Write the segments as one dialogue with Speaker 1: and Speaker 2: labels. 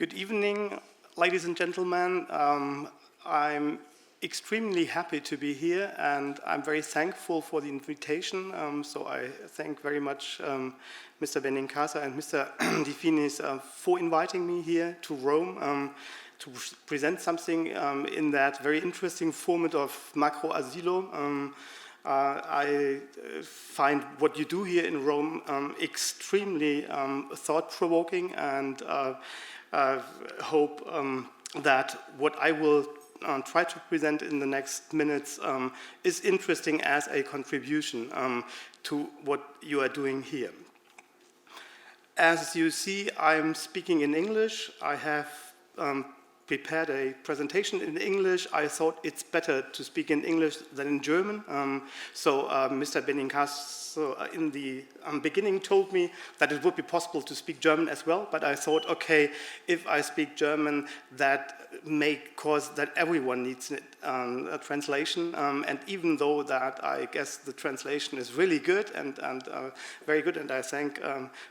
Speaker 1: Good evening, ladies and gentlemen. I'm extremely happy to be here, and I'm very thankful for the invitation. So I thank very much Mr. Benincasa and Mr. Di Finis for inviting me here to Rome to present something in that very interesting format of macro ASILO. I find what you do here in Rome extremely thought-provoking, and hope that what I will try to present in the next minutes is interesting as a contribution to what you are doing here. As you see, I'm speaking in English. I have prepared a presentation in English. I thought it's better to speak in English than in German. So Mr. Benincasa in the beginning told me that it would be possible to speak German as well, but I thought, okay, if I speak German, that may cause that everyone needs a translation. And even though that I guess the translation is really good and very good, and I thank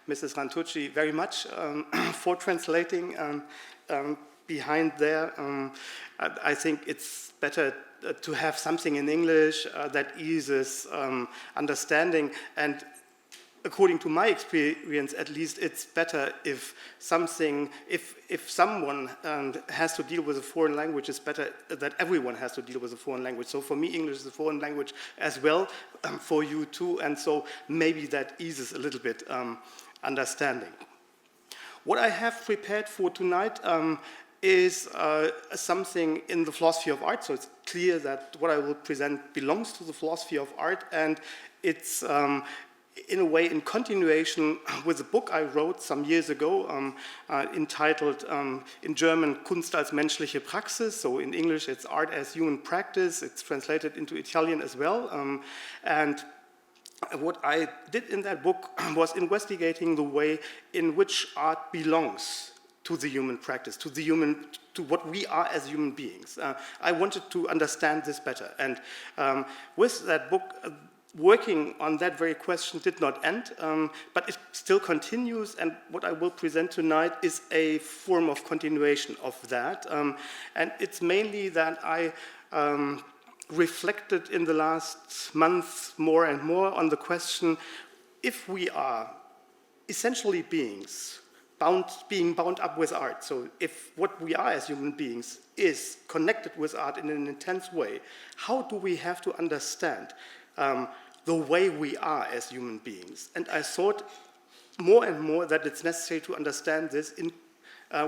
Speaker 1: Mrs. Rantucci very much for translating behind there, I think it's better to have something in English that eases understanding, and according to my experience, at least, it's better if someone has to deal with a foreign language, it's better that everyone has to deal with a foreign language. So for me, English is a foreign language as well, for you too, and so maybe that eases a little bit understanding. What I have prepared for tonight is something in the philosophy of art, so it's clear that what I will present belongs to the philosophy of art, and it's in a way in continuation with a book I wrote some years ago entitled in German Kunst als menschliche Praxis, so in English it's Art as Human Practice. It's translated into Italian as well, and what I did in that book was investigating the way in which art belongs to the human practice, to what we are as human beings. I wanted to understand this better, and with that book, working on that very question did not end, but it still continues, and what I will present tonight is a form of continuation of that, and it's mainly that I reflected in the last month more and more on the question, if we are essentially beings, being bound up with art. So if what we are as human beings is connected with art in an intense way, how do we have to understand the way we are as human beings? And I thought more and more that it's necessary to understand this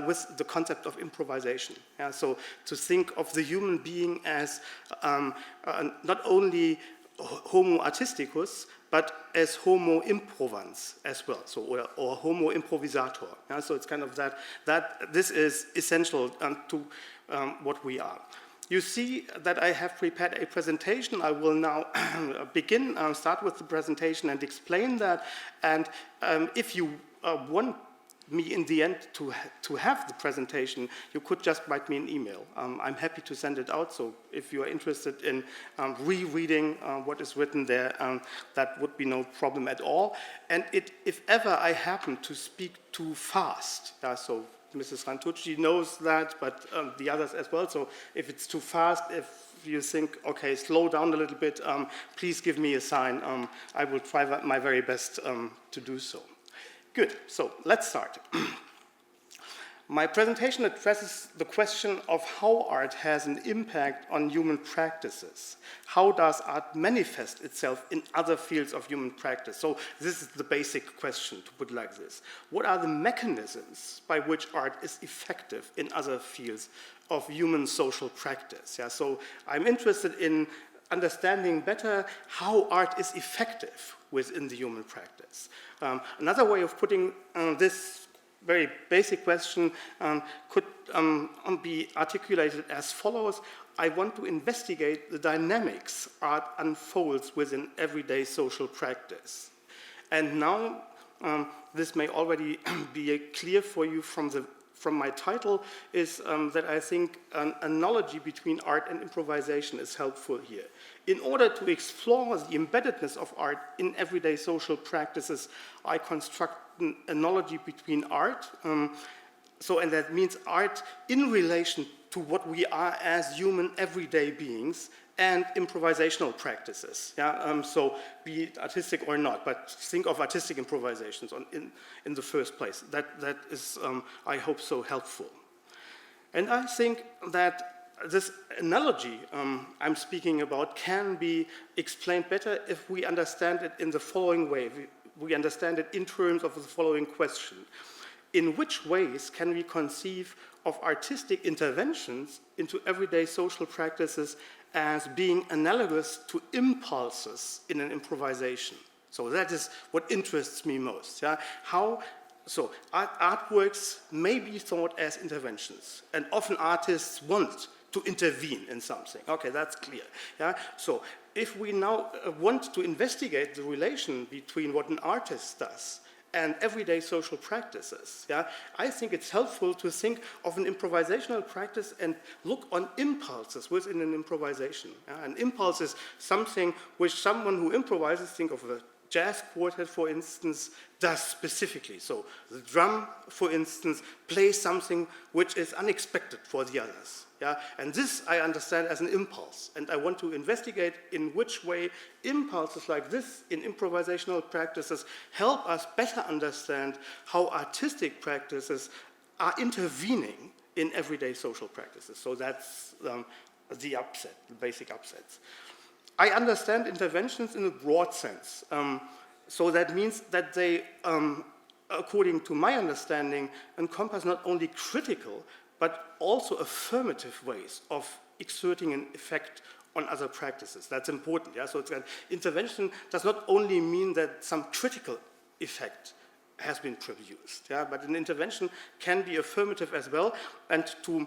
Speaker 1: with the concept of improvisation. Yeah, so to think of the human being as not only homo artisticus, but as homo improvans as well, so or homo improvisator. Yeah, so it's kind of that this is essential to what we are. You see that I have prepared a presentation. I will now start with the presentation and explain that. And if you want me in the end to have the presentation, you could just write me an email. I'm happy to send it out, so if you are interested in rereading what is written there, that would be no problem at all. And if ever I happen to speak too fast, so Mrs. Rantucci knows that, but the others as well, so if it's too fast, if you think, okay, slow down a little bit, please give me a sign. I will try my very best to do so. Good, so let's start. My presentation addresses the question of how art has an impact on human practices. How does art manifest itself in other fields of human practice? So this is the basic question, to put it like this. What are the mechanisms by which art is effective in other fields of human social practice? Yeah, so I'm interested in understanding better how art is effective within the human practice. Another way of putting this very basic question could be articulated as follows. I want to investigate the dynamics art unfolds within everyday social practice. And now, this may already be clear for you from my title, is that I think an analogy between art and improvisation is helpful here. In order to explore the embeddedness of art in everyday social practices, I construct an analogy between art, and that means art in relation to what we are as human everyday beings and improvisational practices. Yeah? So be it artistic or not, but think of artistic improvisations in the first place. That is, I hope, so helpful. And I think that this analogy I'm speaking about can be explained better if we understand it in the following way. We understand it in terms of the following question. In which ways can we conceive of artistic interventions into everyday social practices as being analogous to impulses in an improvisation? So that is what interests me most. Yeah? So artworks may be thought as interventions, and often artists want to intervene in something. Okay, that's clear. Yeah? So if we now want to investigate the relation between what an artist does and everyday social practices, yeah, I think it's helpful to think of an improvisational practice and look on impulses within an improvisation. Yeah? An impulse is something which someone who improvises, think of a jazz quartet, for instance, does specifically. So the drum, for instance, plays something which is unexpected for the others. Yeah? And this I understand as an impulse. And I want to investigate in which way impulses like this in improvisational practices help us better understand how artistic practices are intervening in everyday social practices. So that's the upset, the basic upsets. I understand interventions in a broad sense. So that means that they, according to my understanding, encompass not only critical, but also affirmative ways of exerting an effect on other practices. That's important. Yeah? So it's an intervention does not only mean that some critical effect has been produced, yeah? But an intervention can be affirmative as well. And to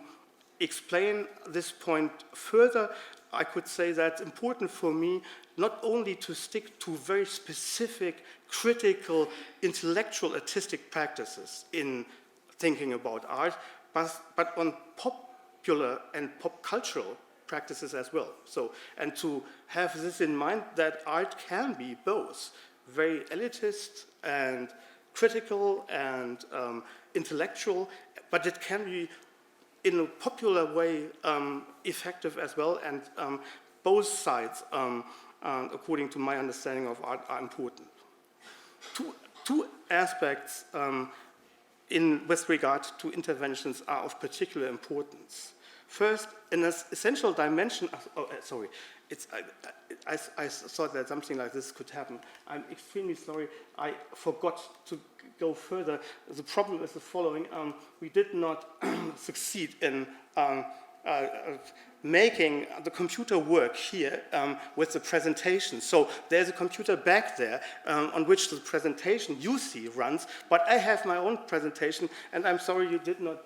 Speaker 1: explain this point further, I could say that it's important for me not only to stick to very specific, critical, intellectual, artistic practices in thinking about art, but on popular and pop cultural practices as well. So, and to have this in mind that art can be both very elitist and critical and intellectual, but it can be in a popular way effective as well, and both sides, according to my understanding of art, are important. Two aspects with regard to interventions are of particular importance. First, an essential dimension, I thought that something like this could happen. I'm extremely sorry, I forgot to go further. The problem is the following. We did not succeed in making the computer work here with the presentation. So there's a computer back there on which the presentation you see runs, but I have my own presentation, and I'm sorry you did not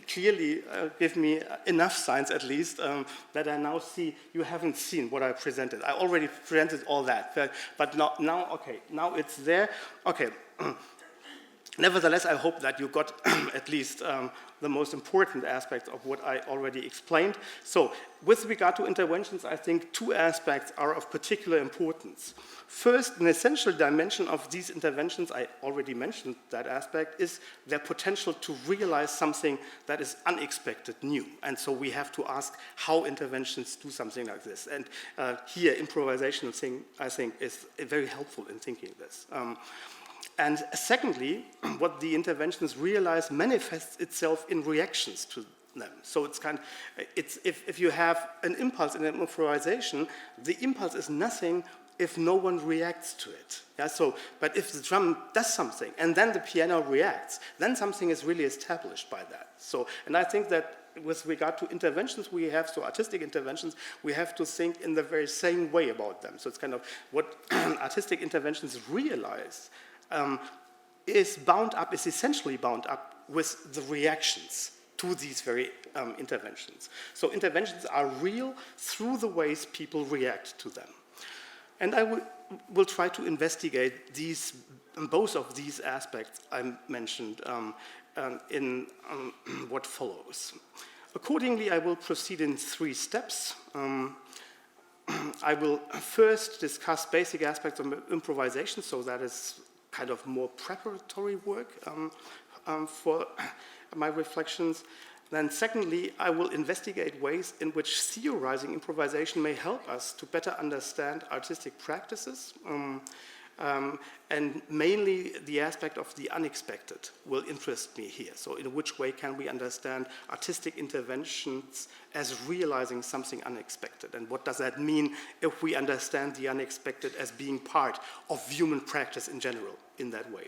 Speaker 1: clearly give me enough signs, at least, that I now see you haven't seen what I presented. I already presented all that, but now, okay, now it's there. Okay. Nevertheless, I hope that you got at least the most important aspects of what I already explained. So, with regard to interventions, I think two aspects are of particular importance. First, an essential dimension of these interventions, I already mentioned that aspect, is their potential to realize something that is unexpected, new. And so we have to ask how interventions do something like this. And here, improvisation, I think, is very helpful in thinking this. And secondly, what the interventions realize manifests itself in reactions to them. So if you have an impulse in an improvisation, the impulse is nothing if no one reacts to it. Yeah, but if the drum does something and then the piano reacts, then something is really established by that. So, and I think that with regard to interventions we have, so artistic interventions, we have to think in the very same way about them. So it's kind of what artistic interventions realize is essentially bound up with the reactions to these very interventions. So interventions are real through the ways people react to them. And I will try to investigate both of these aspects I mentioned in what follows. Accordingly, I will proceed in 3 steps. I will first discuss basic aspects of improvisation, so that is kind of more preparatory work, for my reflections. Then secondly, I will investigate ways in which theorizing improvisation may help us to better understand artistic practices, and mainly the aspect of the unexpected will interest me here. So in which way can we understand artistic interventions as realizing something unexpected? And what does that mean if we understand the unexpected as being part of human practice in general in that way?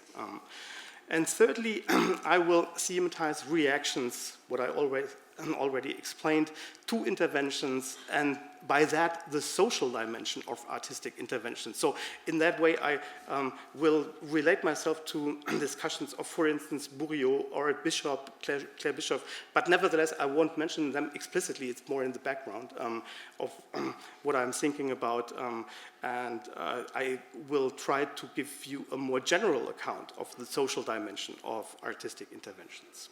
Speaker 1: And thirdly, I will thematize reactions, what I already explained, to interventions, and by that, the social dimension of artistic intervention. So in that way, I will relate myself to discussions of, for instance, Bourriot or Claire Bishop, but nevertheless, I won't mention them explicitly. It's more in the background of what I'm thinking about, and I will try to give you a more general account of the social dimension of artistic interventions.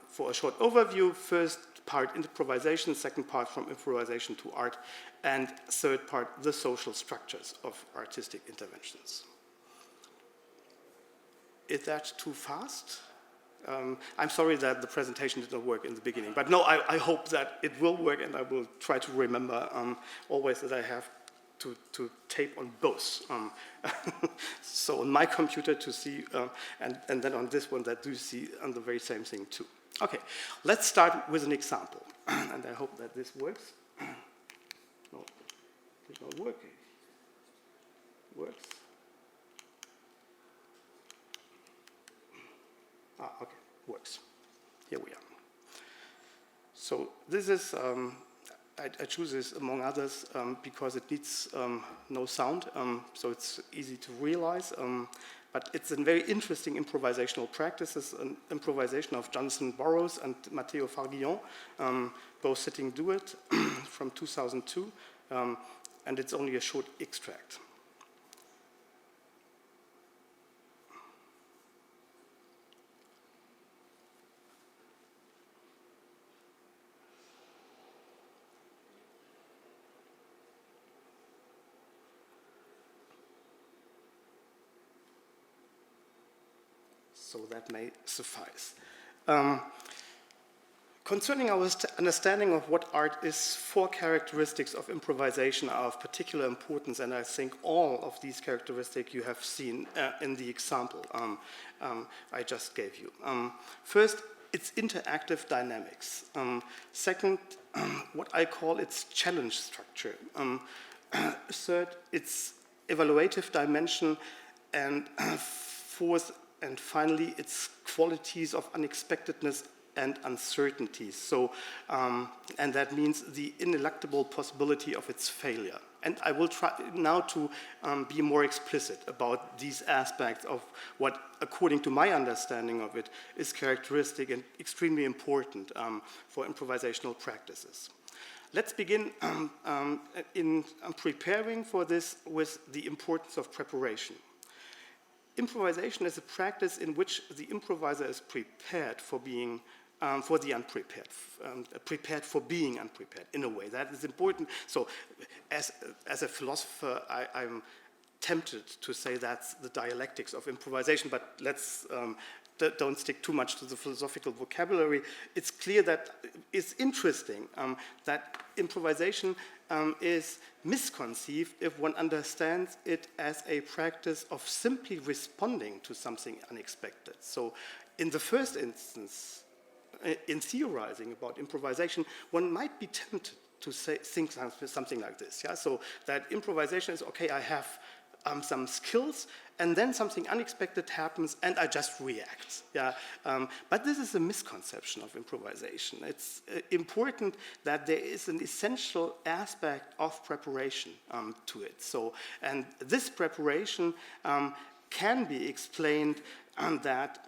Speaker 1: For a short overview, first part improvisation, second part from improvisation to art, and third part the social structures of artistic interventions. Is that too fast? I'm sorry that the presentation did not work in the beginning, but no, I hope that it will work, and I will try to remember always that I have to tape on both. So on my computer to see, and then on this one that you see on the very same thing too. Okay, let's start with an example. And I hope that this works. No, it's not working. Works. Okay, works. Here we are. So this is, I choose this among others because it needs no sound, so it's easy to realize. But it's a very interesting improvisational practices, an improvisation of Jonathan Burrows and Matteo Farguillon, both sitting do it from 2002, and it's only a short extract. So that may suffice. Concerning our understanding of what art is, 4 characteristics of improvisation are of particular importance, and I think all of these characteristics you have seen in the example I just gave you. First, it's interactive dynamics. Second, what I call its challenge structure. Third, its evaluative dimension, and fourth, and finally, its qualities of unexpectedness and uncertainty. So, and that means the ineluctable possibility of its failure. And I will try now to be more explicit about these aspects of what, according to my understanding of it, is characteristic and extremely important for improvisational practices. Let's begin in preparing for this with the importance of preparation. Improvisation is a practice in which the improviser is prepared for being for the unprepared, prepared for being unprepared in a way. That is important. So as a philosopher, I'm tempted to say that's the dialectics of improvisation, but let's don't stick too much to the philosophical vocabulary. It's clear that it's interesting that improvisation is misconceived if one understands it as a practice of simply responding to something unexpected. So in the first instance, in theorizing about improvisation, one might be tempted to think something like this. Yeah? So that improvisation is, okay, I have some skills, and then something unexpected happens, and I just react. Yeah? But this is a misconception of improvisation. It's important that there is an essential aspect of preparation to it. So, and this preparation can be explained that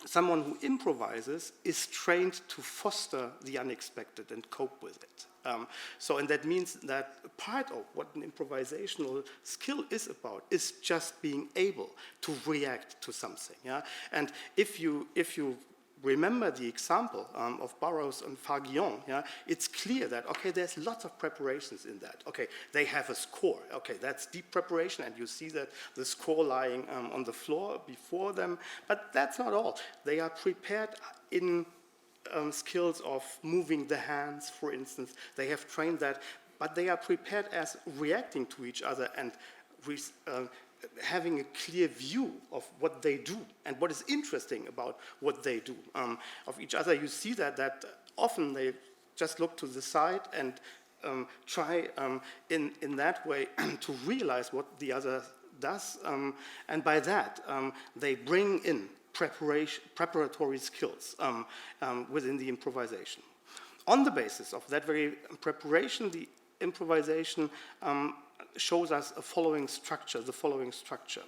Speaker 1: someone who improvises is trained to foster the unexpected and cope with it. And that means that part of what an improvisational skill is about is just being able to react to something. Yeah? And if you remember the example of Burroughs and Faguillon, yeah, it's clear that, okay, there's lots of preparations in that. Okay, they have a score. Okay, that's deep preparation, and you see that the score lying on the floor before them. But that's not all. They are prepared in skills of moving the hands, for instance. They have trained that, but they are prepared as reacting to each other and having a clear view of what they do and what is interesting about what they do of each other. You see that often they just look to the side and try in that way to realize what the other does, and by that they bring in preparatory skills within the improvisation. On the basis of that very preparation, the improvisation shows us the following structure.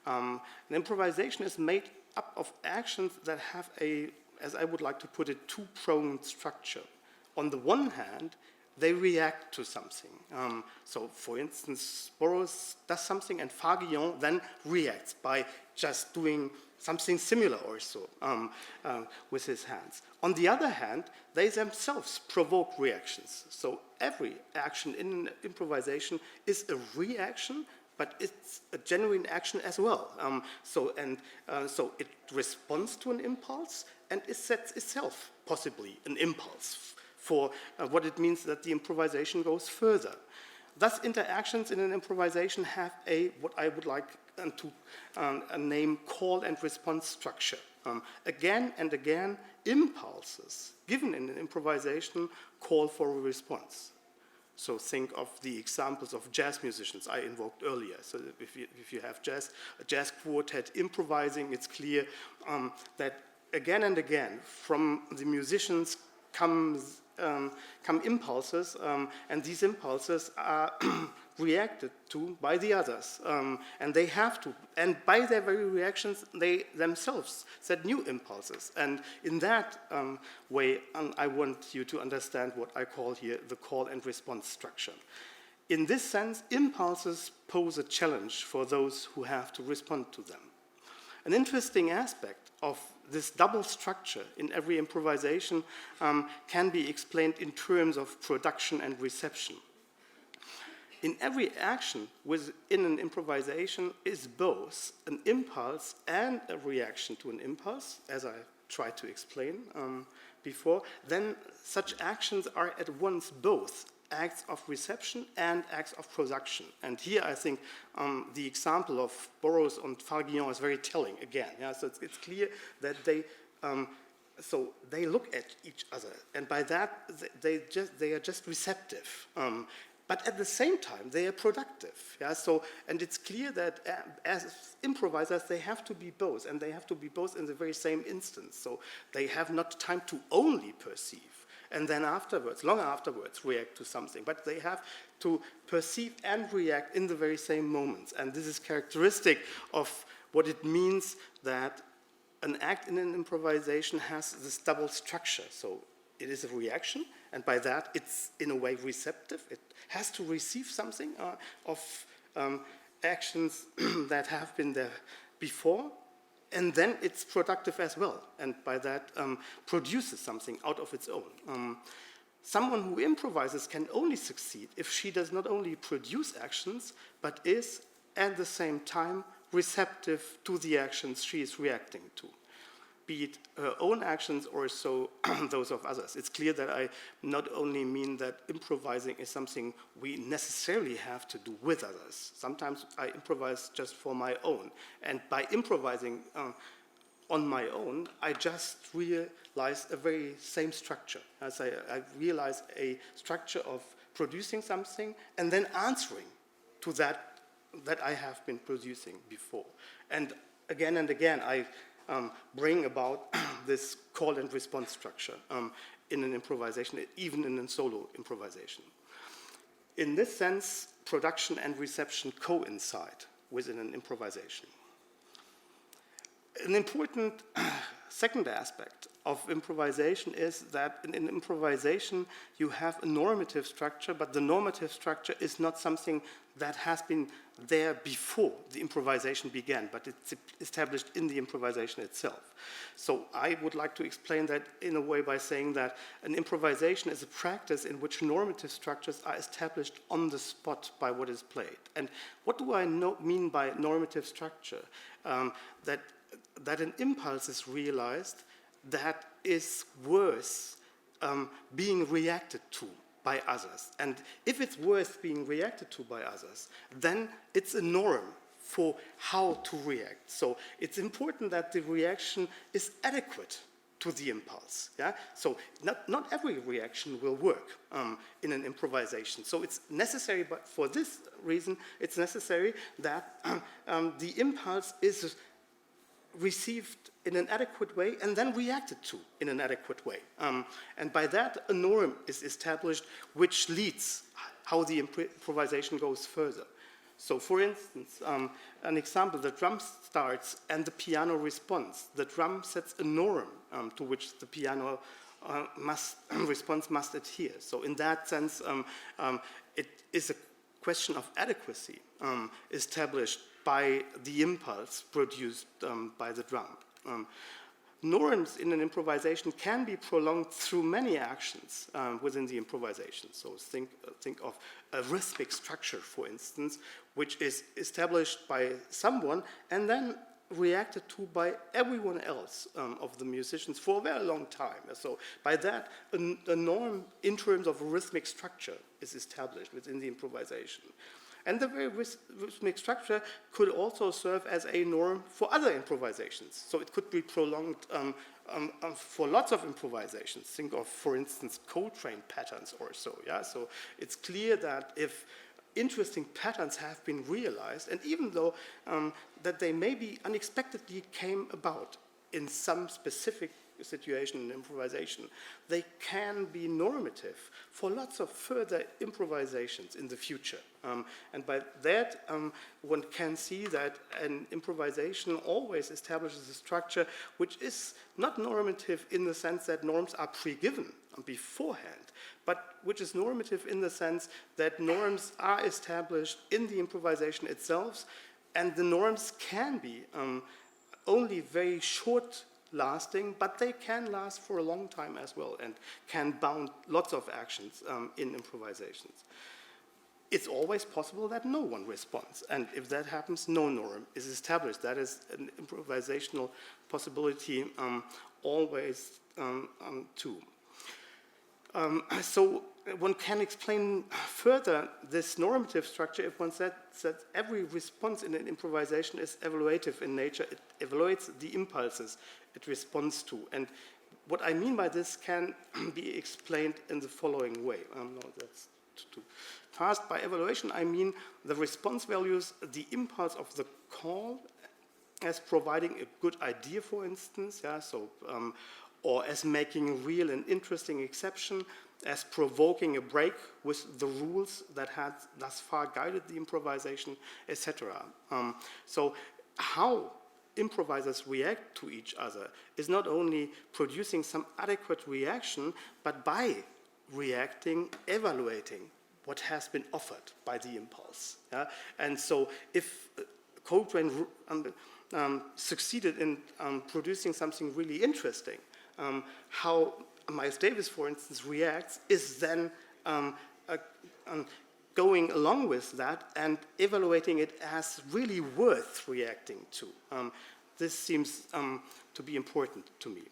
Speaker 1: An improvisation is made up of actions that have a, as I would like to put it, two-pronged structure. On the one hand, they react to something. So, for instance, Burroughs does something and Faguillon then reacts by just doing something similar or so with his hands. On the other hand, they themselves provoke reactions. So every action in improvisation is a reaction, but it's a genuine action as well. So it responds to an impulse, and it sets itself possibly an impulse for what it means that the improvisation goes further. Thus, interactions in an improvisation have a, what I would like to name, call and response structure. Again and again, impulses given in an improvisation call for a response. So think of the examples of jazz musicians I invoked earlier. So if you have a jazz quartet improvising, it's clear that again and again from the musicians come impulses, and these impulses are reacted to by the others, and they have to, and by their very reactions, they themselves set new impulses. And in that way, I want you to understand what I call here the call and response structure. In this sense, impulses pose a challenge for those who have to respond to them. An interesting aspect of this double structure in every improvisation can be explained in terms of production and reception. In every action within an improvisation is both an impulse and a reaction to an impulse, as I tried to explain before. Then such actions are at once both acts of reception and acts of production. And here I think the example of Burroughs and Faguillon is very telling again. Yeah? So it's clear that they look at each other, and by that they are just receptive. But at the same time, they are productive. Yeah? So, and it's clear that as improvisers, they have to be both, and they have to be both in the very same instance. So they have not time to only perceive, and then afterwards, long afterwards, react to something. But they have to perceive and react in the very same moments. And this is characteristic of what it means that an act in an improvisation has this double structure. So it is a reaction, and by that it's in a way receptive. It has to receive something of actions that have been there before, and then it's productive as well, and by that produces something out of its own. Someone who improvises can only succeed if she does not only produce actions, but is at the same time receptive to the actions she is reacting to, be it her own actions or so those of others. It's clear that I not only mean that improvising is something we necessarily have to do with others. Sometimes I improvise just for my own, and by improvising on my own, I just realize a very same structure. As I realize a structure of producing something and then answering to that I have been producing before. And again, I bring about this call and response structure in an improvisation, even in a solo improvisation. In this sense, production and reception coincide within an improvisation. An important second aspect of improvisation is that in improvisation you have a normative structure, but the normative structure is not something that has been there before the improvisation began, but it's established in the improvisation itself. So I would like to explain that in a way by saying that an improvisation is a practice in which normative structures are established on the spot by what is played. And what do I mean by normative structure? That an impulse is realized that is worth being reacted to by others. And if it's worth being reacted to by others, then it's a norm for how to react. So it's important that the reaction is adequate to the impulse. Yeah? So not every reaction will work in an improvisation. So it's necessary, but for this reason, it's necessary that the impulse is received in an adequate way and then reacted to in an adequate way. And by that, a norm is established which leads how the improvisation goes further. So for instance, an example, the drum starts and the piano responds. The drum sets a norm to which the piano response must adhere. So in that sense, it is a question of adequacy established by the impulse produced by the drum. Norms in an improvisation can be prolonged through many actions within the improvisation. So think of a rhythmic structure, for instance, which is established by someone and then reacted to by everyone else of the musicians for a very long time. So by that, a norm in terms of a rhythmic structure is established within the improvisation. And the very rhythmic structure could also serve as a norm for other improvisations. So it could be prolonged for lots of improvisations. Think of, for instance, Coltrane patterns or so. Yeah? So it's clear that if interesting patterns have been realized, and even though that they maybe unexpectedly came about in some specific situation in improvisation, they can be normative for lots of further improvisations in the future. And by that, one can see that an improvisation always establishes a structure which is not normative in the sense that norms are pre-given beforehand, but which is normative in the sense that norms are established in the improvisation itself, and the norms can be only very short lasting, but they can last for a long time as well and can bound lots of actions in improvisations. It's always possible that no one responds, and if that happens, no norm is established. That is an improvisational possibility always too. So one can explain further this normative structure if one says that every response in an improvisation is evaluative in nature. It evaluates the impulses it responds to. And what I mean by this can be explained in the following way. No, that's too fast. By evaluation, I mean the response values the impulse of the call as providing a good idea, for instance, yeah, so, or as making real and interesting exception, as provoking a break with the rules that had thus far guided the improvisation, etc. So how improvisers react to each other is not only producing some adequate reaction, but by reacting, evaluating what has been offered by the impulse. Yeah? And so if Coltrane succeeded in producing something really interesting, how Miles Davis, for instance, reacts is then going along with that and evaluating it as really worth reacting to. This seems to be important to me.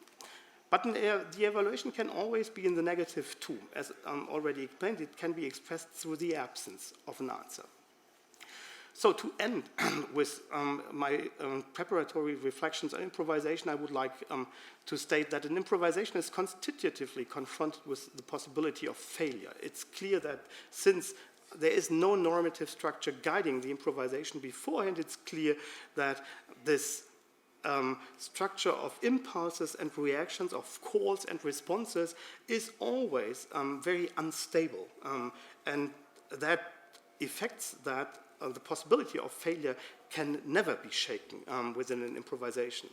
Speaker 1: But the evaluation can always be in the negative too. As already explained, it can be expressed through the absence of an answer. So to end with my preparatory reflections on improvisation, I would like to state that an improvisation is constitutively confronted with the possibility of failure. It's clear that since there is no normative structure guiding the improvisation beforehand, it's clear that this structure of impulses and reactions, of calls and responses, is always very unstable. And that affects that the possibility of failure can never be shaken within an improvisation.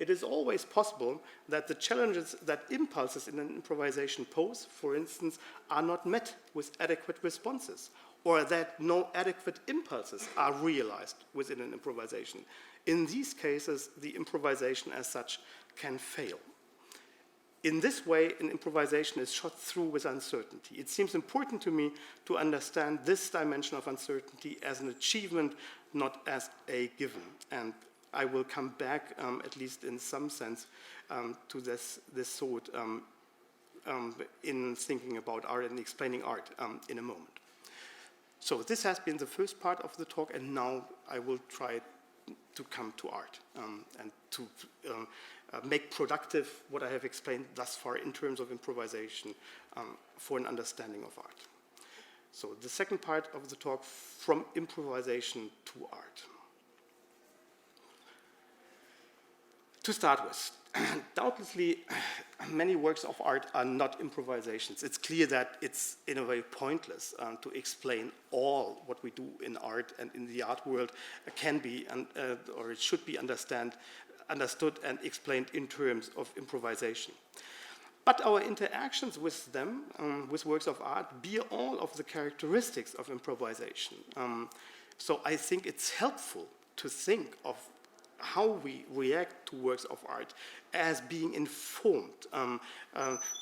Speaker 1: it is always possible that the challenges that impulses in an improvisation pose, for instance, are not met with adequate responses, or that no adequate impulses are realized within an improvisation. In these cases, the improvisation as such can fail. In this way, an improvisation is shot through with uncertainty. It seems important to me to understand this dimension of uncertainty as an achievement, not as a given. And I will come back, at least in some sense, to this thought in thinking about art and explaining art in a moment. So this has been the first part of the talk, and now I will try to come to art and to make productive what I have explained thus far in terms of improvisation for an understanding of art. So the second part of the talk, from improvisation to art. To start with, doubtlessly many works of art are not improvisations. It's clear that it's in a way pointless to explain all what we do in art and in the art world can be or it should be understood and explained in terms of improvisation. But our interactions with them, with works of art, bear all of the characteristics of improvisation. So I think it's helpful to think of how we react to works of art as being informed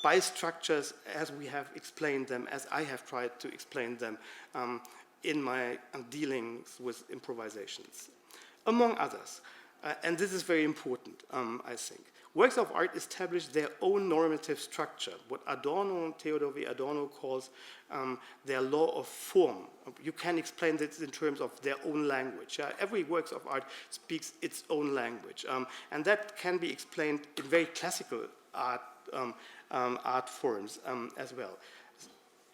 Speaker 1: by structures as we have explained them, as I have tried to explain them in my dealings with improvisations. Among others, and this is very important, I think, works of art establish their own normative structure, what Theodor V. Adorno calls their law of form. You can explain this in terms of their own language. Every work of art speaks its own language, and that can be explained in very classical art forms as well.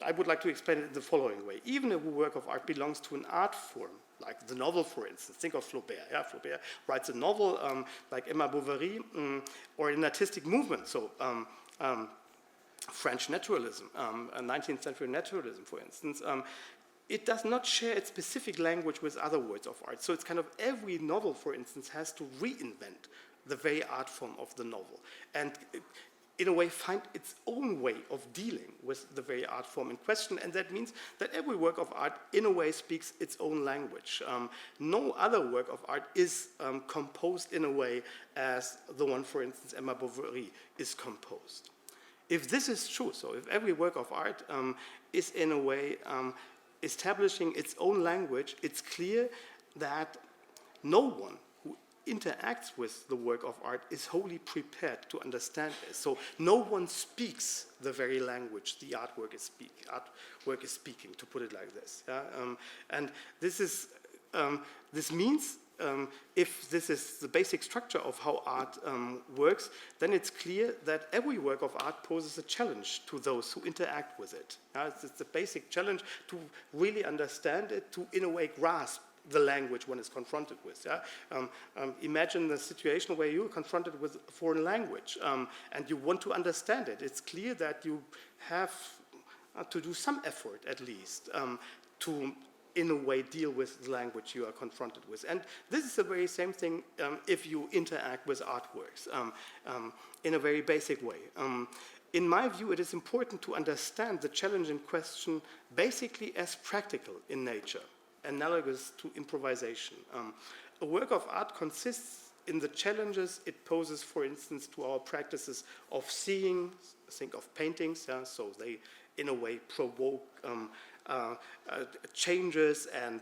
Speaker 1: I would like to explain it in the following way. Even if a work of art belongs to an art form, like the novel, for instance. Think of Flaubert. Yeah? Flaubert writes a novel like Emma Bovary, or an artistic movement. So French naturalism, 19th century naturalism, for instance. It does not share its specific language with other works of art. So it's kind of every novel, for instance, has to reinvent the very art form of the novel. And in a way, find its own way of dealing with the very art form in question, and that means that every work of art, in a way, speaks its own language. No other work of art is composed in a way as the one, for instance, Emma Bovary is composed. If this is true, so if every work of art is in a way establishing its own language, it's clear that no one interacts with the work of art is wholly prepared to understand this. So no one speaks the very language the artwork is speaking, to put it like this. Yeah? And this is this means if this is the basic structure of how art works, then it's clear that every work of art poses a challenge to those who interact with it. It's a basic challenge to really understand it, to in a way grasp the language one is confronted with. Yeah? Imagine the situation where you're confronted with a foreign language and you want to understand it. It's clear that you have to do some effort, at least, to, in a way, deal with the language you are confronted with. And this is the very same thing if you interact with artworks in a very basic way. In my view, it is important to understand the challenge in question basically as practical in nature, analogous to improvisation. A work of art consists in the challenges it poses, for instance, to our practices of seeing. Think of paintings, yeah? So they, in a way, provoke changes and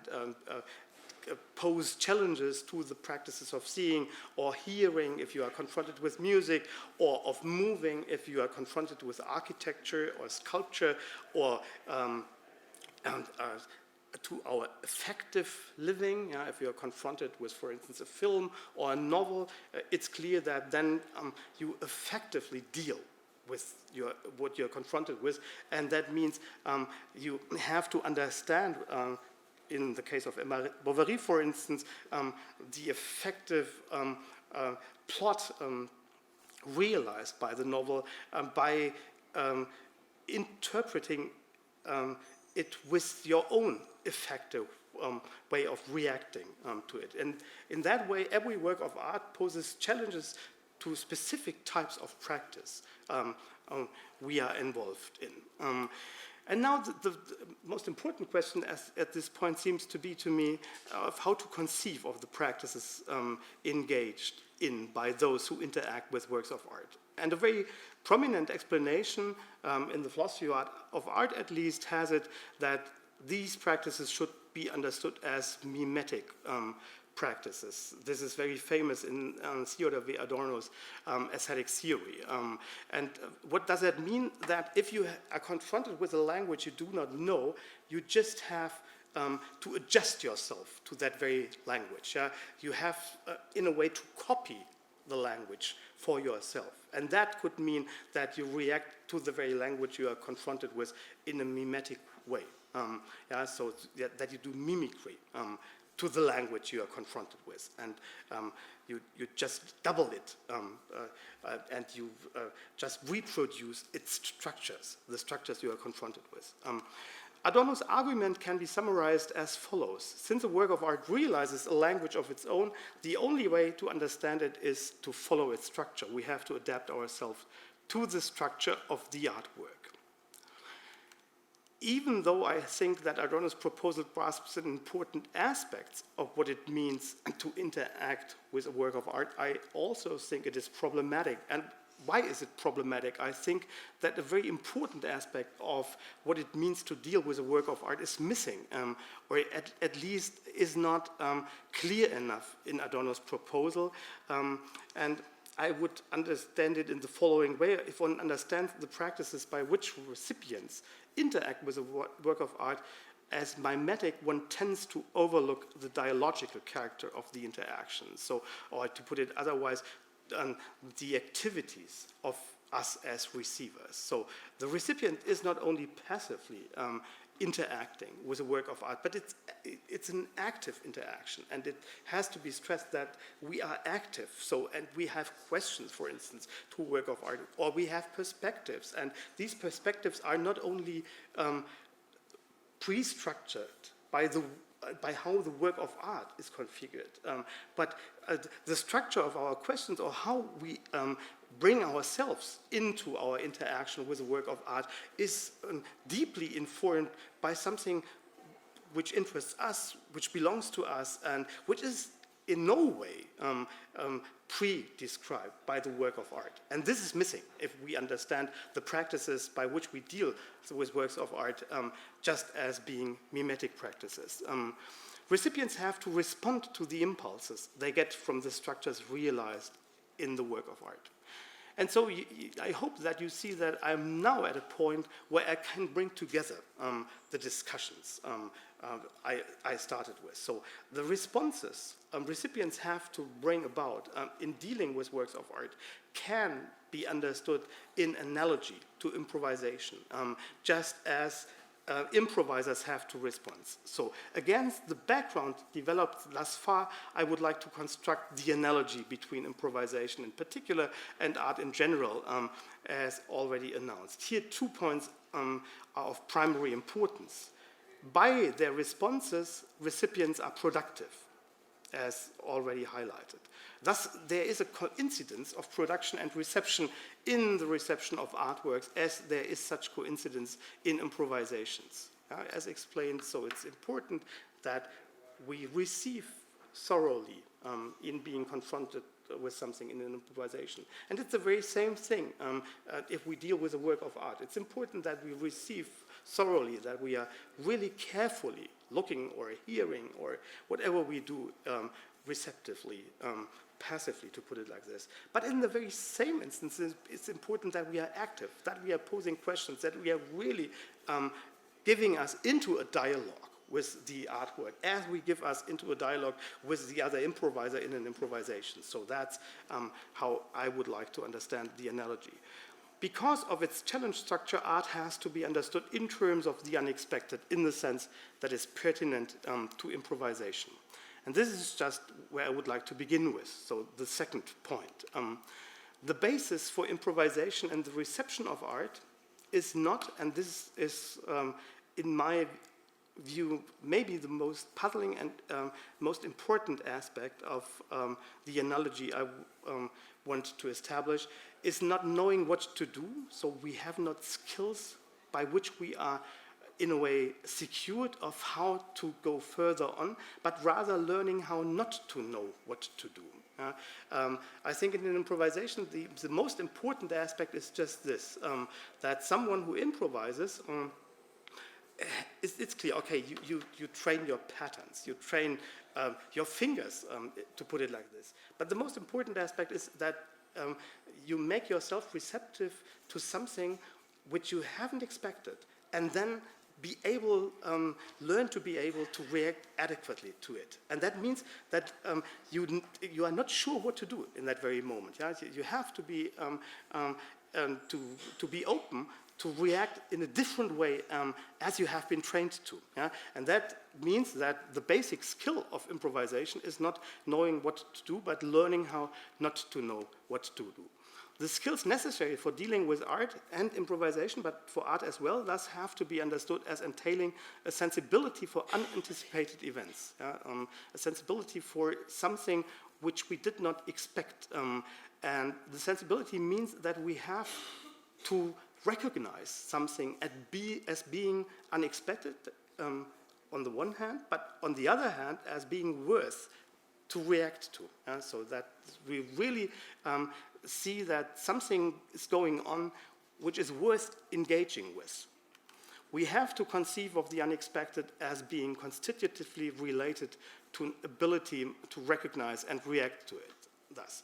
Speaker 1: pose challenges to the practices of seeing or hearing if you are confronted with music, or of moving if you are confronted with architecture or sculpture, or to our effective living. If you are confronted with, for instance, a film or a novel, it's clear that then you effectively deal with what you're confronted with, and that means you have to understand, in the case of Emma Bovary, for instance, the effective plot realized by the novel by interpreting it with your own effective way of reacting to it. And in that way, every work of art poses challenges to specific types of practice we are involved in. And now the most important question at this point seems to be to me of how to conceive of the practices engaged in by those who interact with works of art. And a very prominent explanation in the philosophy of art at least has it that these practices should be understood as mimetic practices. This is very famous in Theodor W. Adorno's aesthetic theory. And what does that mean? That if you are confronted with a language you do not know, you just have to adjust yourself to that very language. You have, in a way, to copy the language for yourself. And that could mean that you react to the very language you are confronted with in a mimetic way. So that you do mimicry to the language you are confronted with. And you just double it, and you just reproduce its structures, the structures you are confronted with. Adorno's argument can be summarized as follows. Since a work of art realizes a language of its own, the only way to understand it is to follow its structure. We have to adapt ourselves to the structure of the artwork. Even though I think that Adorno's proposal grasps an important aspect of what it means to interact with a work of art, I also think it is problematic. And why is it problematic? I think that a very important aspect of what it means to deal with a work of art is missing, or at least is not clear enough in Adorno's proposal. And I would understand it in the following way. If one understands the practices by which recipients interact with a work of art as mimetic, one tends to overlook the dialogical character of the interaction. So, or to put it otherwise, the activities of us as receivers. So the recipient is not only passively interacting with a work of art, but it's an active interaction, and it has to be stressed that we are active. So, and we have questions, for instance, to a work of art, or we have perspectives, and these perspectives are not only pre-structured by how the work of art is configured, but the structure of our questions, or how we bring ourselves into our interaction with a work of art, is deeply informed by something which interests us, which belongs to us, and which is in no way pre-described by the work of art. And this is missing if we understand the practices by which we deal with works of art just as being mimetic practices. Recipients have to respond to the impulses they get from the structures realized in the work of art. And so I hope that you see that I'm now at a point where I can bring together the discussions I started with. So the responses recipients have to bring about in dealing with works of art can be understood in analogy to improvisation, just as improvisers have to respond. So against the background developed thus far, I would like to construct the analogy between improvisation in particular and art in general, as already announced. Here 2 points are of primary importance. By their responses, recipients are productive, as already highlighted. Thus, there is a coincidence of production and reception in the reception of artworks, as there is such coincidence in improvisations. As explained, so it's important that we receive thoroughly in being confronted with something in an improvisation. And it's the very same thing if we deal with a work of art. It's important that we receive thoroughly, that we are really carefully looking or hearing or whatever we do receptively, passively, to put it like this. But in the very same instances, it's important that we are active, that we are posing questions, that we are really giving us into a dialogue with the artwork, as we give us into a dialogue with the other improviser in an improvisation. So that's how I would like to understand the analogy. Because of its challenge structure, art has to be understood in terms of the unexpected, in the sense that is pertinent to improvisation. And this is just where I would like to begin with, so the second point. The basis for improvisation and the reception of art is not, and this is in my view, maybe the most puzzling and most important aspect of the analogy I want to establish is not knowing what to do. So we have not skills by which we are, in a way, secured of how to go further on, but rather learning how not to know what to do. I think in an improvisation, the most important aspect is just this, that someone who improvises, it's clear, okay, you train your patterns, you train your fingers, to put it like this. But the most important aspect is that you make yourself receptive to something which you haven't expected, and then learn to be able to react adequately to it. And that means that you are not sure what to do in that very moment. Yeah? You have to be to be open to react in a different way as you have been trained to. Yeah? And that means that the basic skill of improvisation is not knowing what to do, but learning how not to know what to do. The skills necessary for dealing with art and improvisation, but for art as well, thus have to be understood as entailing a sensibility for unanticipated events, a sensibility for something which we did not expect. And the sensibility means that we have to recognize something as being unexpected on the one hand, but on the other hand, as being worth to react to. So that we really see that something is going on which is worth engaging with. We have to conceive of the unexpected as being constitutively related to an ability to recognize and react to it. Thus,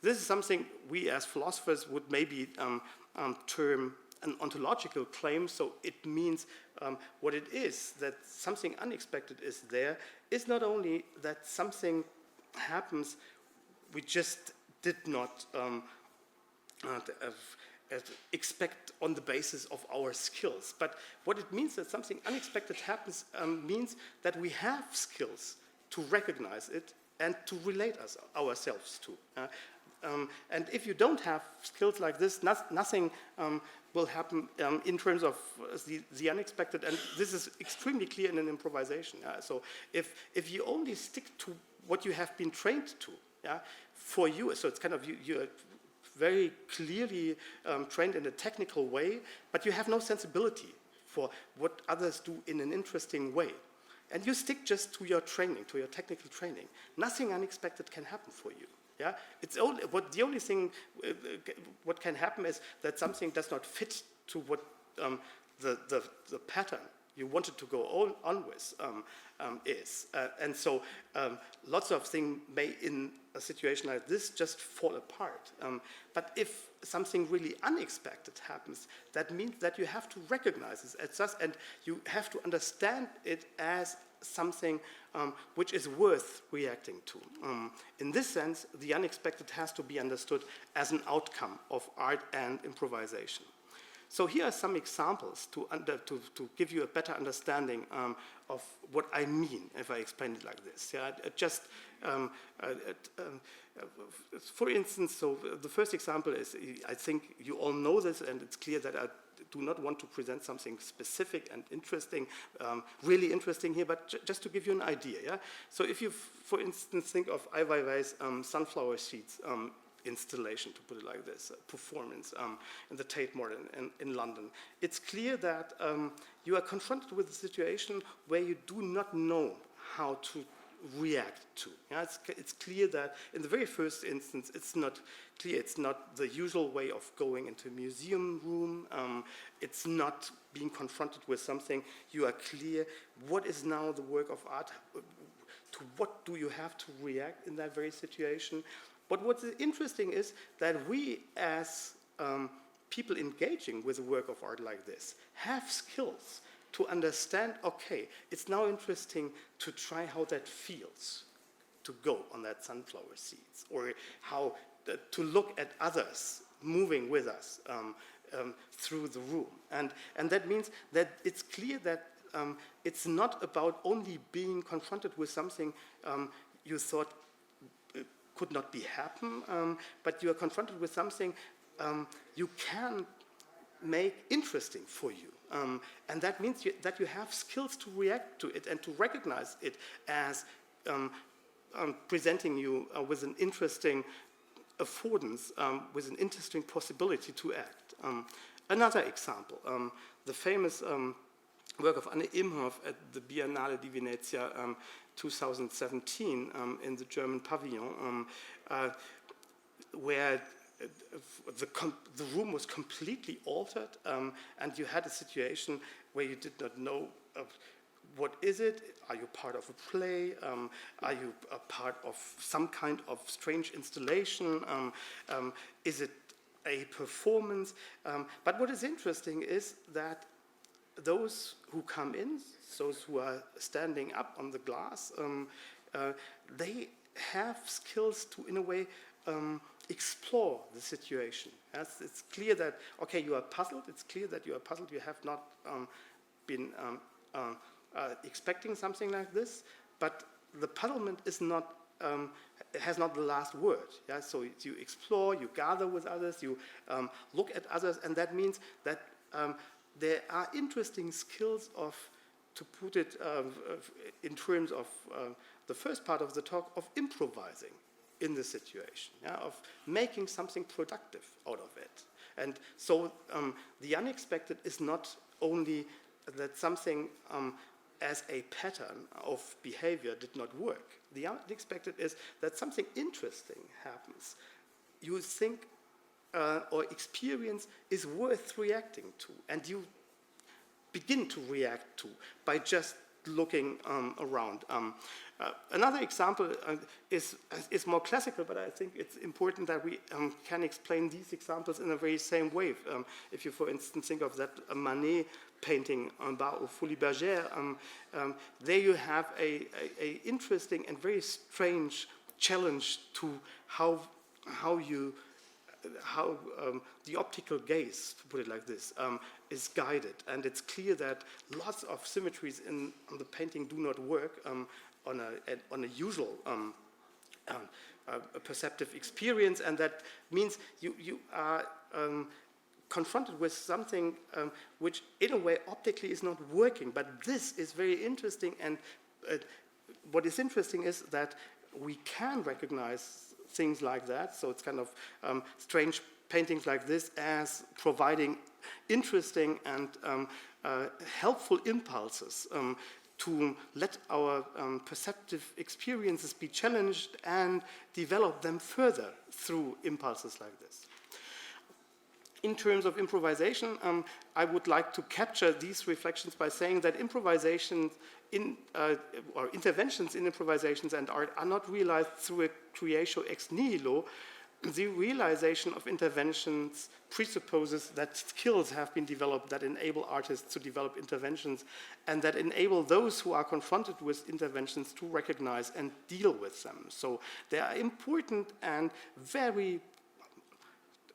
Speaker 1: this is something we as philosophers would maybe term an ontological claim. So it means what it is, that something unexpected is there, is not only that something happens we just did not expect on the basis of our skills. But what it means that something unexpected happens means that we have skills to recognize it and to relate ourselves to. And if you don't have skills like this, nothing will happen in terms of the unexpected. And this is extremely clear in an improvisation. So if you only stick to what you have been trained to, for you, so it's kind of you're very clearly trained in a technical way, but you have no sensibility for what others do in an interesting way. And you stick just to your training, to your technical training. Nothing unexpected can happen for you. Yeah, it's only the only thing what can happen is that something does not fit to what the pattern you wanted to go on with is. And so lots of things may, in a situation like this, just fall apart. But if something really unexpected happens, that means that you have to recognize it as such, and you have to understand it as something which is worth reacting to. In this sense, the unexpected has to be understood as an outcome of art and improvisation. So here are some examples to give you a better understanding of what I mean if I explain it like this. For instance, so the first example is, I think you all know this, and it's clear that I do not want to present something specific and interesting, really interesting here, but just to give you an idea. Yeah? So if you, for instance, think of Ai Weiwei's sunflower seeds installation, to put it like this, performance in the Tate Modern in London. It's clear that you are confronted with a situation where you do not know how to react to. Yeah, it's clear that in the very first instance, it's not clear, it's not the usual way of going into a museum room, it's not being confronted with something. You are clear what is now the work of art, to what do you have to react in that very situation. But what's interesting is that we, as people engaging with a work of art like this, have skills to understand, okay, it's now interesting to try how that feels to go on that sunflower seeds, or how to look at others moving with us through the room. And that means that it's clear that it's not about only being confronted with something you thought could not be happen, but you are confronted with something you can make interesting for you. And that means that you have skills to react to it and to recognize it as presenting you with an interesting affordance, with an interesting possibility to act. Another example, the famous work of Anne Imhoff at the Biennale di Venezia 2017 in the German pavilion, where the room was completely altered, and you had a situation where you did not know what is it? Are you part of a play? Are you a part of some kind of strange installation? Is it a performance? But what is interesting is that those who come in, those who are standing up on the glass, they have skills to, in a way, explore the situation. Yes, it's clear that, okay, you are puzzled. It's clear that you are puzzled. You have not been expecting something like this, but the puzzlement is not, has not the last word. Yeah? So you explore, you gather with others, you look at others, and that means that there are interesting skills of, to put it in terms of the first part of the talk, of improvising in the situation, yeah? Of making something productive out of it. And so the unexpected is not only that something as a pattern of behavior did not work. The unexpected is that something interesting happens. You think or experience is worth reacting to, and you begin to react to by just looking around. Another example is more classical, but I think it's important that we can explain these examples in a very same way. If you, for instance, think of that Manet painting on Bar aux Folies Bergères, there you have a interesting and very strange challenge to how the optical gaze, to put it like this, is guided. And it's clear that lots of symmetries in the painting do not work on a usual a perceptive experience, and that means you are confronted with something which in a way optically is not working. But this is very interesting, and what is interesting is that we can recognize things like that, so it's kind of strange paintings like this as providing interesting and helpful impulses to let our perceptive experiences be challenged and develop them further through impulses like this. In terms of improvisation, I would like to capture these reflections by saying that improvisation or interventions in improvisations and art are not realized through a creatio ex nihilo. The realization of interventions presupposes that skills have been developed that enable artists to develop interventions and that enable those who are confronted with interventions to recognize and deal with them. So they are important and very,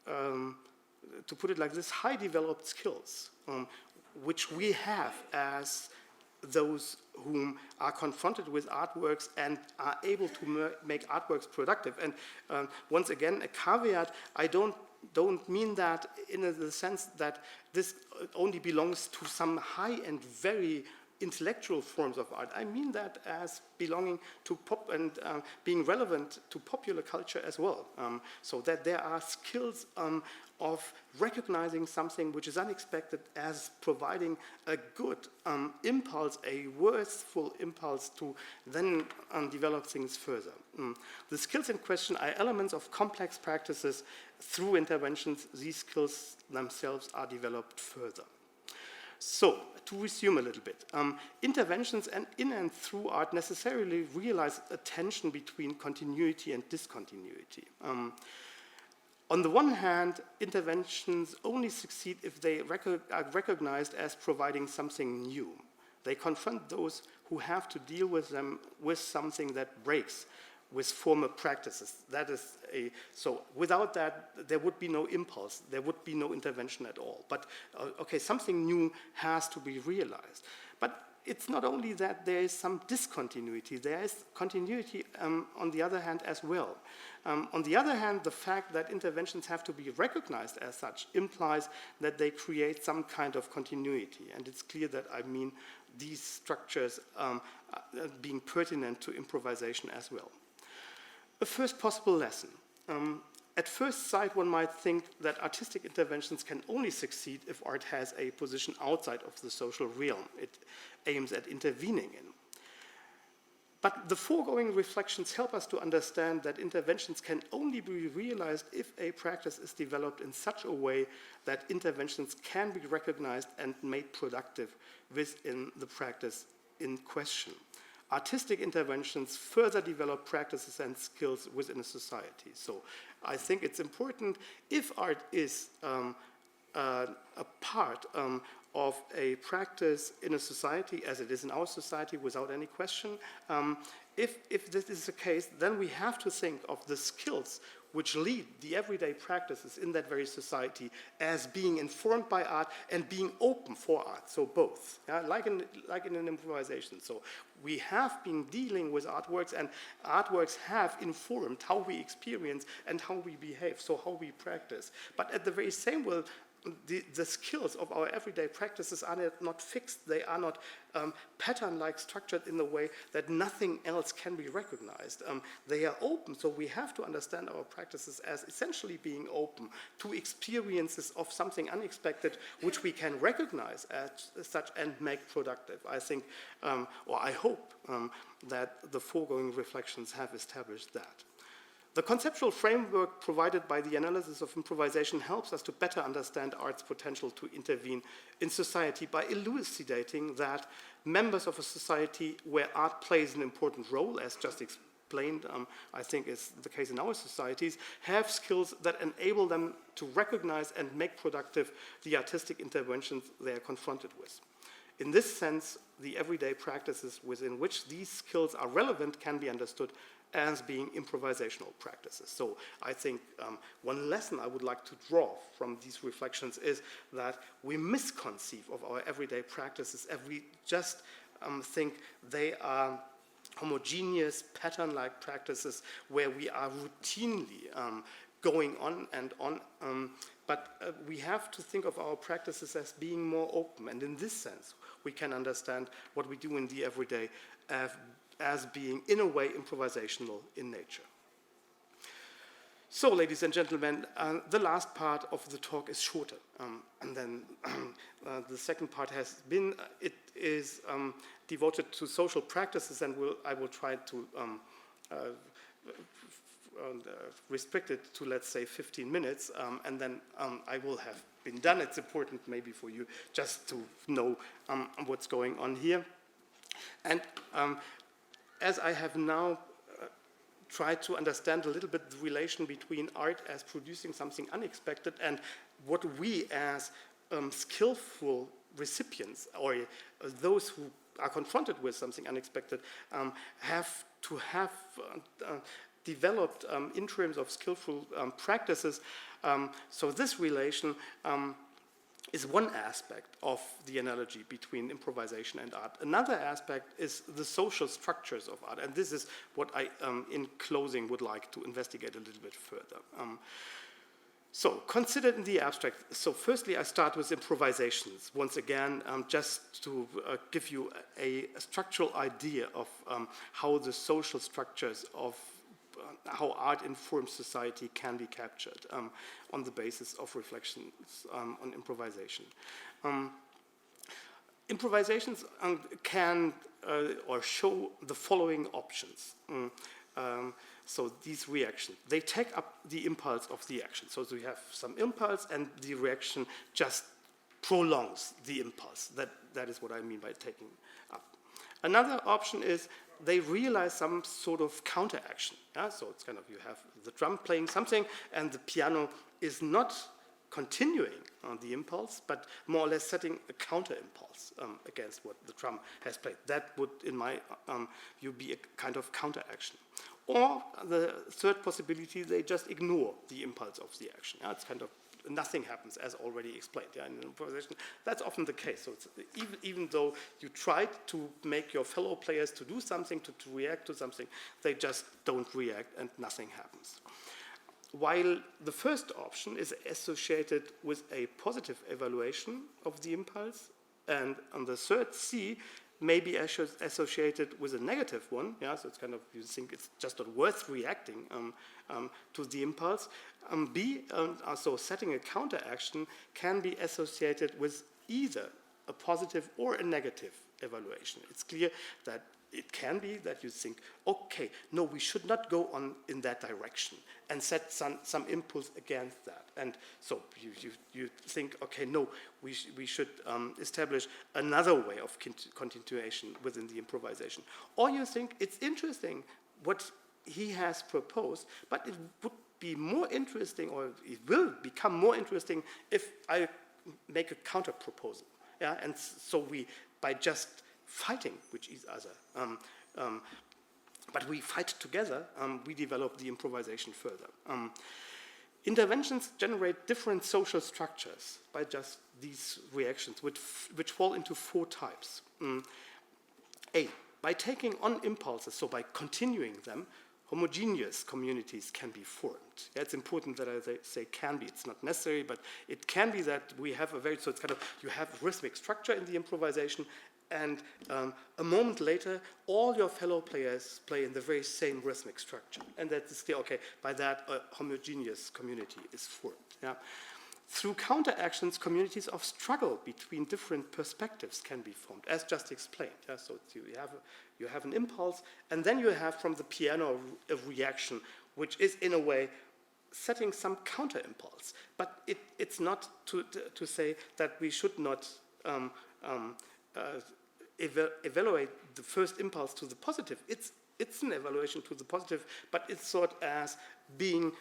Speaker 1: to put it like this, high developed skills, which we have as those whom are confronted with artworks and are able to make artworks productive. And once again, a caveat, I don't mean that in the sense that this only belongs to some high and very intellectual forms of art. I mean that as belonging to pop and being relevant to popular culture as well. So that there are skills of recognizing something which is unexpected as providing a good impulse, a worthful impulse to then develop things further. The skills in question are elements of complex practices. Through interventions, these skills themselves are developed further. So, to resume a little bit, interventions in and through art necessarily realize a tension between continuity and discontinuity. On the one hand, interventions only succeed if they are recognized as providing something new. They confront those who have to deal with them with something that breaks with former practices. That is so without that, there would be no impulse, there would be no intervention at all. But okay, something new has to be realized. But it's not only that there is some discontinuity, there is continuity on the other hand as well. On the other hand, the fact that interventions have to be recognized as such implies that they create some kind of continuity. And it's clear that I mean these structures being pertinent to improvisation as well. A first possible lesson. At first sight, one might think that artistic interventions can only succeed if art has a position outside of the social realm it aims at intervening in. But the foregoing reflections help us to understand that interventions can only be realized if a practice is developed in such a way that interventions can be recognized and made productive within the practice in question. Artistic interventions further develop practices and skills within a society. So I think it's important, if art is a part of a practice in a society, as it is in our society without any question, if this is the case, then we have to think of the skills which lead the everyday practices in that very society as being informed by art and being open for art, so both, yeah? like in an improvisation. So we have been dealing with artworks, and artworks have informed how we experience and how we behave, so how we practice. But at the very same way, the skills of our everyday practices are not fixed. They are not pattern-like structured in the way that nothing else can be recognized. They are open, so we have to understand our practices as essentially being open to experiences of something unexpected, which we can recognize as such and make productive. I think, or I hope, that the foregoing reflections have established that. The conceptual framework provided by the analysis of improvisation helps us to better understand art's potential to intervene in society by elucidating that members of a society where art plays an important role, as just explained, I think is the case in our societies, have skills that enable them to recognize and make productive the artistic interventions they are confronted with. In this sense, the everyday practices within which these skills are relevant can be understood as being improvisational practices. So I think one lesson I would like to draw from these reflections is that we misconceive of our everyday practices if we just think they are homogeneous, pattern-like practices where we are routinely going on and on. But we have to think of our practices as being more open. And in this sense, we can understand what we do in the everyday as being, in a way, improvisational in nature. So, ladies and gentlemen, the last part of the talk is shorter. And then the second part has been, it is devoted to social practices, and I will try to restrict it to, let's say, 15 minutes, and then I will have been done. It's important maybe for you just to know what's going on here. And as I have now tried to understand a little bit the relation between art as producing something unexpected and what we as skillful recipients, or those who are confronted with something unexpected, have to have developed in terms of skillful practices. So this relation is one aspect of the analogy between improvisation and art. Another aspect is the social structures of art, and this is what I, in closing, would like to investigate a little bit further. So, considered in the abstract, so firstly I start with improvisations, once again, just to give you a structural idea of how the social structures of how art informs society can be captured on the basis of reflections on improvisation. Improvisations can or show the following options. So these reactions, they take up the impulse of the action. So we have some impulse and the reaction just prolongs the impulse. That is what I mean by taking up. Another option is they realize some sort of counteraction. Yeah? So it's kind of, you have the drum playing something and the piano is not continuing the impulse, but more or less setting a counter impulse against what the drum has played. That would, in my view, be a kind of counteraction. Or the third possibility, they just ignore the impulse of the action. Yeah? It's kind of nothing happens, as already explained. Yeah, in improvisation, that's often the case. So it's, even though you tried to make your fellow players to do something, to react to something, they just don't react and nothing happens. While the first option is associated with a positive evaluation of the impulse, and on the third C, may be associated with a negative one. Yeah, so it's kind of, you think it's just not worth reacting to the impulse. B, so setting a counteraction can be associated with either a positive or a negative evaluation. It's clear that it can be that you think, okay, no, we should not go on in that direction, and set some impulse against that. And so you think, okay, no, we should establish another way of continuation within the improvisation. Or you think it's interesting what he has proposed, but it would be more interesting, or it will become more interesting if I make a counter proposal. Yeah, and so we, by just fighting with each other, but we fight together, we develop the improvisation further. Interventions generate different social structures by just these reactions, which fall into 4 types. A, by taking on impulses, so by continuing them, homogeneous communities can be formed. Yeah, it's important that I say can be. It's not necessary, but it can be that we have a very, so it's kind of, you have rhythmic structure in the improvisation, and a moment later, all your fellow players play in the very same rhythmic structure. And that is clear, okay, by that, a homogeneous community is formed. Yeah? Through counteractions, communities of struggle between different perspectives can be formed, as just explained. Yeah? So you have an impulse, and then you have from the piano a reaction, which is in a way setting some counter impulse. But it's not to say that we should not evaluate the first impulse to the positive. It's an evaluation to the positive, but it's thought as being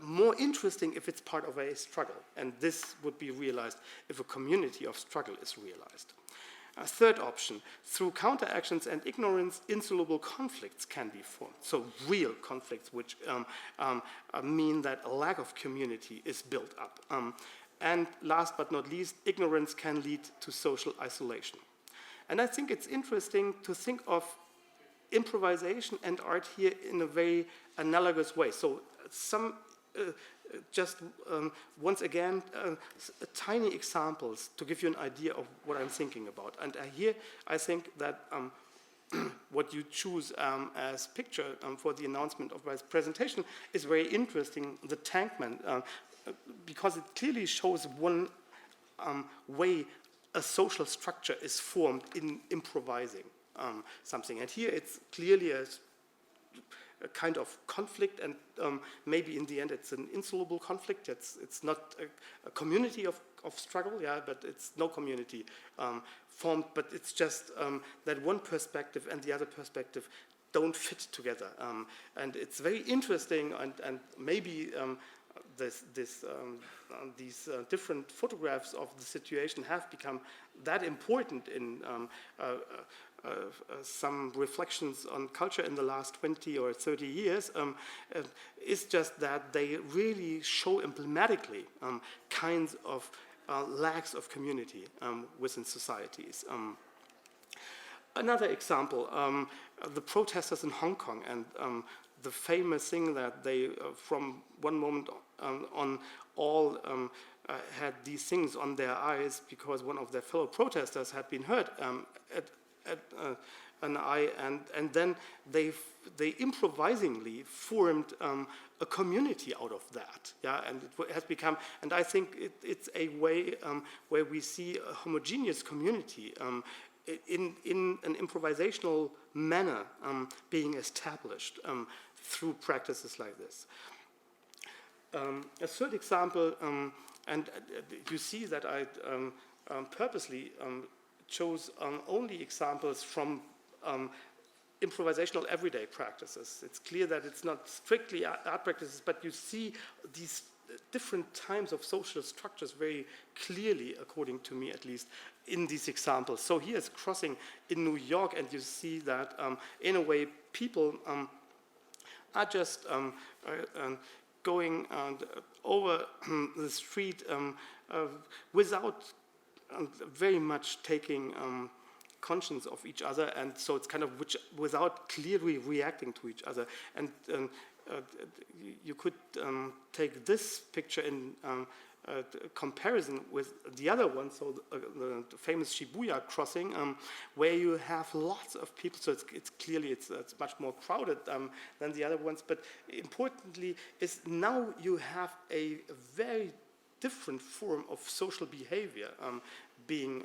Speaker 1: more interesting if it's part of a struggle. And this would be realized if a community of struggle is realized. A third option, through counteractions and ignorance, insoluble conflicts can be formed. So real conflicts, which mean that a lack of community is built up. And last but not least, ignorance can lead to social isolation. And I think it's interesting to think of improvisation and art here in a very analogous way. So once again, tiny examples to give you an idea of what I'm thinking about. And here I think that what you choose as picture for the announcement of my presentation is very interesting, the tankman, because it clearly shows one way a social structure is formed in improvising something. And here it's clearly a kind of conflict, and maybe in the end it's an insoluble conflict. It's not a community of struggle, yeah, but it's no community formed, but it's just that one perspective and the other perspective don't fit together. And it's very interesting, and maybe these different photographs of the situation have become that important in some reflections on culture in the last 20 or 30 years, is just that they really show emblematically kinds of lacks of community within societies. Another example, the protesters in Hong Kong, and the famous thing that they, from one moment on, all had these things on their eyes because one of their fellow protesters had been hurt at an eye, and then they improvisingly formed a community out of that, yeah, and it has become, and I think it's a way where we see a homogeneous community in an improvisational manner being established through practices like this. A third example, and you see that I purposely chose only examples from improvisational everyday practices. It's clear that it's not strictly art practices, but you see these different types of social structures very clearly, according to me at least, in these examples. So here's crossing in New York, and you see that in a way people are just going over the street without very much taking conscience of each other, and so it's kind of without clearly reacting to each other. And you could take this picture in comparison with the other one, so the famous Shibuya crossing, where you have lots of people, so it's clearly it's much more crowded than the other ones, but importantly is now you have a very different form of social behavior being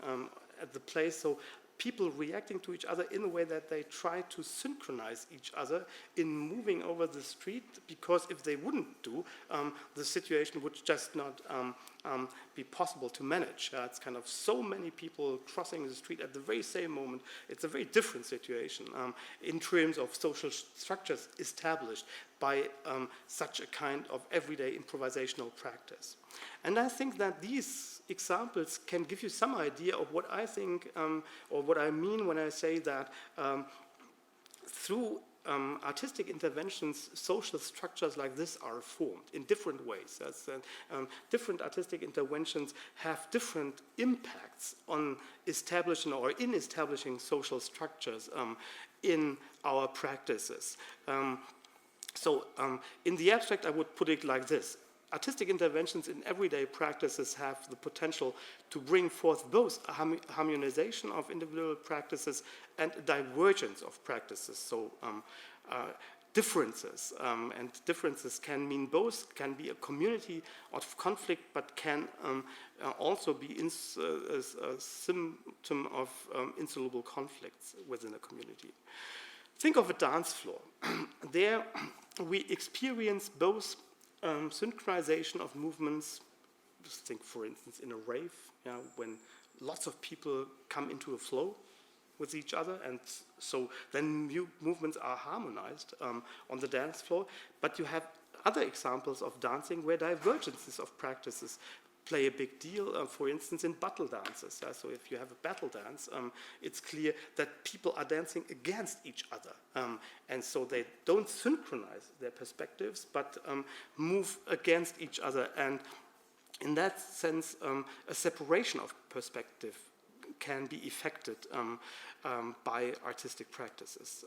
Speaker 1: at the place. So people reacting to each other in a way that they try to synchronize each other in moving over the street, because if they wouldn't do, the situation would just not be possible to manage. It's kind of so many people crossing the street at the very same moment. It's a very different situation in terms of social structures established by such a kind of everyday improvisational practice. And I think that these examples can give you some idea of what I think, or what I mean when I say that through artistic interventions, social structures like this are formed in different ways. Different artistic interventions have different impacts on establishing or in establishing social structures in our practices. So in the abstract, I would put it like this. Artistic interventions in everyday practices have the potential to bring forth both a harmonization of individual practices and a divergence of practices. So differences, and differences can mean both, can be a community of conflict, but can also be a symptom of insoluble conflicts within a community. Think of a dance floor. There we experience both synchronization of movements. Just think, for instance, in a rave, when lots of people come into a flow with each other, and so then movements are harmonized on the dance floor. But you have other examples of dancing where divergences of practices play a big deal, for instance, in battle dances. So if you have a battle dance, it's clear that people are dancing against each other. And so they don't synchronize their perspectives, but move against each other. And in that sense, a separation of perspective can be effected by artistic practices.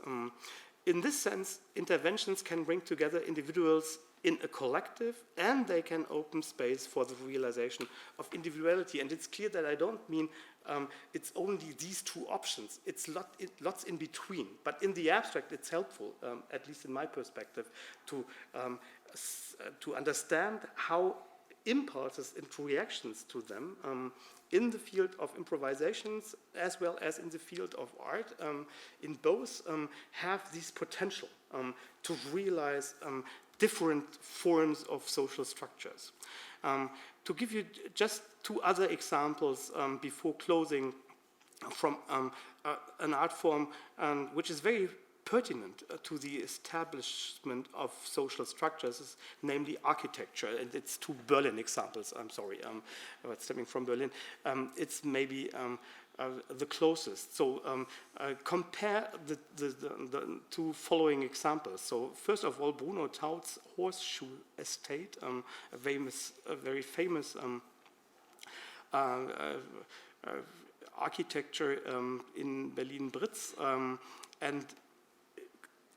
Speaker 1: In this sense, interventions can bring together individuals in a collective, and they can open space for the realization of individuality. And it's clear that I don't mean it's only these two options. It's lots in between. But in the abstract, it's helpful, at least in my perspective, to understand how impulses and reactions to them in the field of improvisations as well as in the field of art, in both have this potential to realize different forms of social structures. To give you just two other examples before closing from an art form which is very pertinent to the establishment of social structures, namely architecture, and it's two Berlin examples, I'm sorry, but stemming from Berlin. It's maybe the closest. So compare the two following examples. So first of all, Bruno Taut's Horseshoe Estate, a very famous architecture in Berlin-Britz, and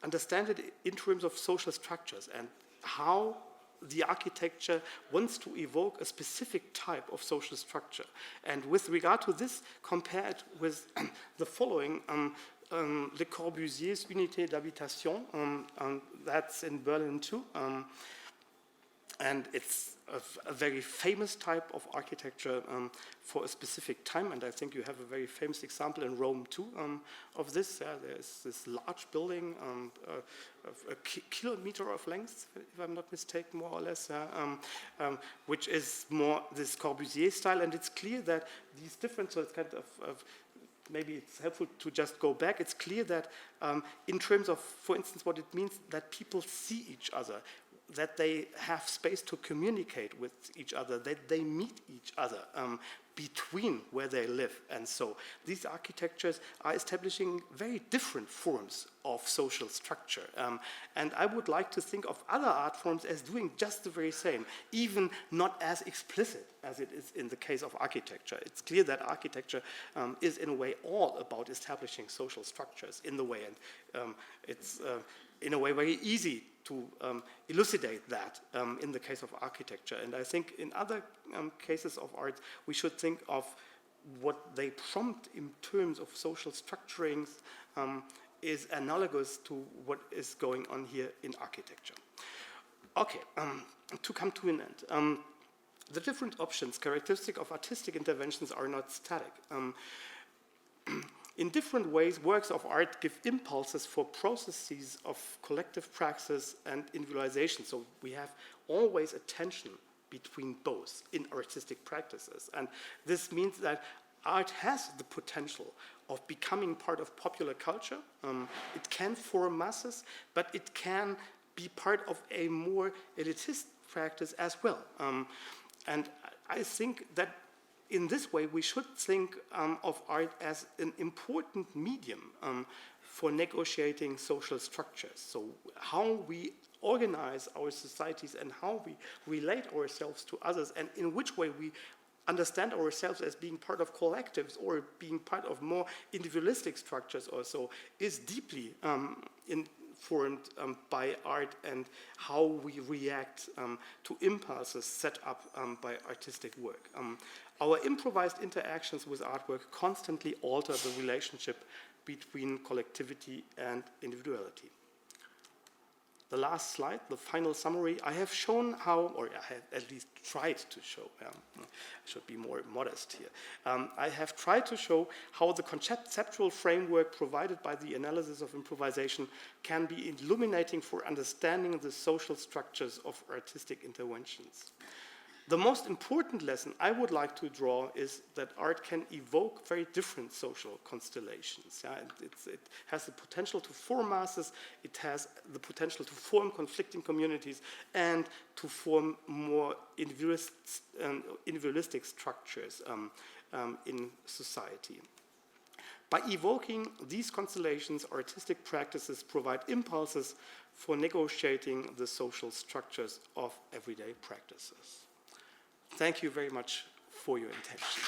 Speaker 1: understand it in terms of social structures and how the architecture wants to evoke a specific type of social structure. And with regard to this, compare it with the following, Le Corbusier's Unité d'Habitation, that's in Berlin too. And it's a very famous type of architecture for a specific time, and I think you have a very famous example in Rome too of this. There's this large building, a kilometer of length, if I'm not mistaken, more or less, which is more this Corbusier style, and it's clear that these different, so it's kind of maybe it's helpful to just go back. It's clear that in terms of, for instance, what it means that people see each other, that they have space to communicate with each other, that they meet each other between where they live. And so these architectures are establishing very different forms of social structure. And I would like to think of other art forms as doing just the very same, even not as explicit as it is in the case of architecture. It's clear that architecture is in a way all about establishing social structures in the way, and it's in a way very easy to elucidate that in the case of architecture. And I think in other cases of art, we should think of what they prompt in terms of social structurings is analogous to what is going on here in architecture. Okay, to come to an end. The different options characteristic of artistic interventions are not static. In different ways, works of art give impulses for processes of collective praxis and individualization. So we have always a tension between both in artistic practices. And this means that art has the potential of becoming part of popular culture. It can form masses, but it can be part of a more elitist practice as well. And I think that in this way, we should think of art as an important medium for negotiating social structures. So how we organize our societies and how we relate ourselves to others, and in which way we understand ourselves as being part of collectives or being part of more individualistic structures or so, is deeply informed by art and how we react to impulses set up by artistic work. Our improvised interactions with artwork constantly alter the relationship between collectivity and individuality. The last slide, the final summary, I have shown how, or I have at least tried to show, I should be more modest here. I have tried to show how the conceptual framework provided by the analysis of improvisation can be illuminating for understanding the social structures of artistic interventions. The most important lesson I would like to draw is that art can evoke very different social constellations. Yeah? It has the potential to form masses, it has the potential to form conflicting communities, and to form more individualistic structures in society. By evoking these constellations, artistic practices provide impulses for negotiating the social structures of everyday practices. Thank you very much for your attention.